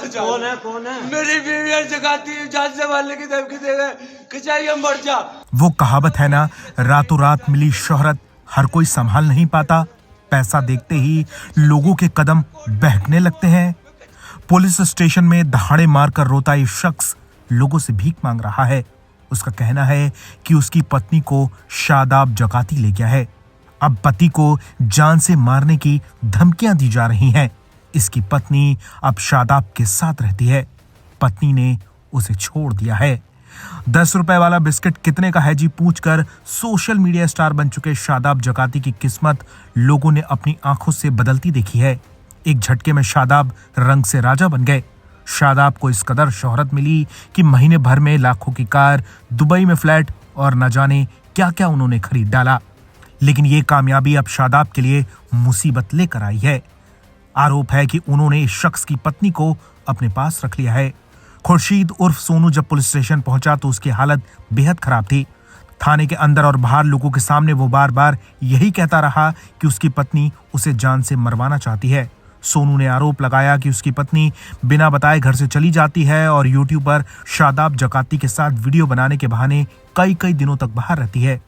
कौन है? मेरी बीवी जगाती जान से मारने की धमकी देवे कि चाहिए मर जा। वो कहावत है ना, रातों रात मिली शोहरत हर कोई संभाल नहीं पाता। पैसा देखते ही लोगों के कदम बहकने लगते हैं। पुलिस स्टेशन में दहाड़े मारकर रोता ये शख्स लोगों से भीख मांग रहा है। उसका कहना है कि उसकी पत्नी को शादाब जगाती ले गया है। अब पति को जान से मारने की धमकियां दी जा रही हैं। इसकी पत्नी अब शादाब के साथ रहती है। पत्नी ने उसे छोड़ दिया है। 10 रुपए वाला बिस्किट कितने का है जी पूछकर सोशल मीडिया स्टार बन चुके शादाब जकाती की किस्मत लोगों ने अपनी आंखों से बदलती देखी है। एक झटके में शादाब रंग से राजा बन गए। शादाब को इस कदर शोहरत मिली कि महीने भर में लाखों की कार, दुबई में फ्लैट और न जाने क्या क्या उन्होंने खरीद डाला। लेकिन ये कामयाबी अब शादाब के लिए मुसीबत लेकर आई है। आरोप है कि उन्होंने इस शख्स की पत्नी को अपने पास रख लिया है। खुर्शीद उर्फ सोनू जब पुलिस स्टेशन पहुंचा तो उसकी हालत बेहद खराब थी। थाने के अंदर और बाहर लोगों के सामने वो बार बार यही कहता रहा कि उसकी पत्नी उसे जान से मरवाना चाहती है। सोनू ने आरोप लगाया कि उसकी पत्नी बिना बताए घर से चली जाती है और यूट्यूब पर शादाब जकाती के साथ वीडियो बनाने के बहाने कई दिनों तक बाहर रहती है।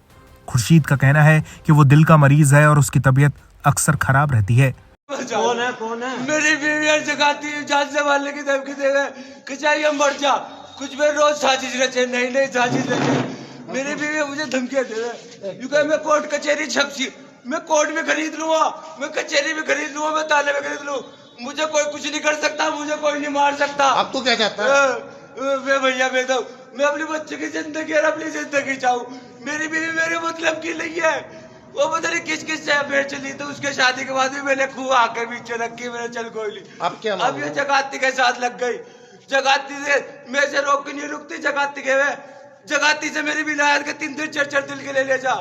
खुर्शीद का कहना है कि वो दिल का मरीज है और उसकी तबीयत अक्सर खराब रहती है। कौन है? मेरी बीवी जगाती जान से मारने की धमकी देवे कि चाहिए मर जा। कुछ भी रोज साजिश रचे, नई साजिश रचे। मेरी बीवी मुझे धमकियां देवे क्योंकि मैं कोर्ट कचहरी छपसी, मैं कोर्ट में खरीद लूंगा, मैं कचहरी में खरीद लूंगा, मैं थाने में खरीद लूं। मुझे कोई कुछ नहीं कर सकता, मुझे कोई नहीं मार सकता। अब तो क्या चाहता है? मैं भैया मैं अपने बच्चे की जिंदगी और अपनी जिंदगी चाहूँ। मेरी बीवी मेरे मतलब की नहीं है। वो पता नहीं किस से अफेयर चली तो उसके शादी के बाद भी मैंने खूह आकर पीछे रखी, मैंने चल कोई नहीं। अब क्या? अब ये जगाती के साथ लग गई। जगाती से मैं से रोक के नहीं रुकती। जगाती के वे जगाती से मेरी विलायत के 3 4 दिल के ले जा,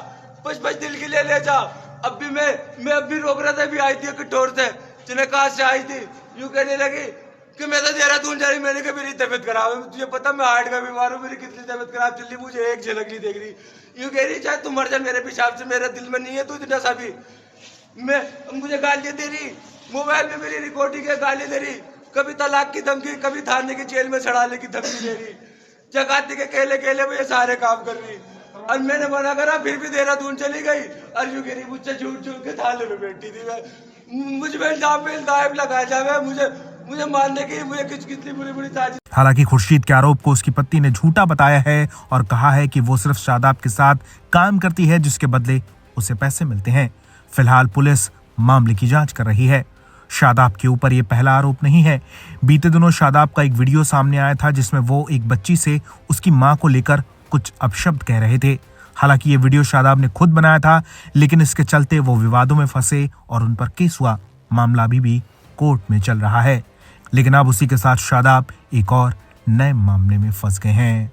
5 दिल के ले जा। अब भी मैं अब भी रोक रहा था। भी आई थी कटोर से, जिन्हें कहा से आई थी, यूं कहने लगी कि मैं तो देहरादून जा रही। मैंने कहा मेरी तबीयत खराब है, तुझे पता मैं हार्ट का बीमार हूँ, मेरी कितनी तबीयत खराब चल रही, मुझे एक झलक नहीं देख रही। यूं कह रही चाहे तुम मर जा मेरे पेशाब से, मेरे दिल में नहीं है तू इतना सा भी। मैं मुझे गालियां दे रही, मोबाइल में मेरी रिकॉर्डिंग है, गाली दे रही, कभी तलाक की धमकी, कभी थाने की जेल में चढ़ाने की धमकी दे रही। जगाती के केले में ये सारे काम कर रही और मैंने मना करा, फिर भी देहरादून चली गई और यूं कह रही मुझसे झूठ के थाने में बैठी थी। मैं मुझ में इल्जाम लगाया जावे, मुझे मारने की, मुझे कितनी बुरी साजिश। हालांकि खुर्शीद के आरोप को उसकी पत्नी ने झूठा बताया है और कहा है कि वो सिर्फ शादाब के साथ काम करती है जिसके बदले उसे पैसे मिलते हैं। फिलहाल पुलिस मामले की जांच कर रही है। शादाब के ऊपर ये पहला आरोप नहीं है। बीते दिनों शादाब का एक वीडियो सामने आया था जिसमें वो एक बच्ची से उसकी मां को लेकर कुछ अपशब्द कह रहे थे। हालांकि ये वीडियो शादाब ने खुद बनाया था, लेकिन इसके चलते वो विवादों में फंसे और उन पर केस हुआ। मामला अभी भी कोर्ट में चल रहा है, लेकिन अब उसी के साथ शादाब एक और नए मामले में फंस गए हैं।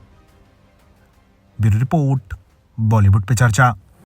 ब्यूरो रिपोर्ट, बॉलीवुड पे चर्चा।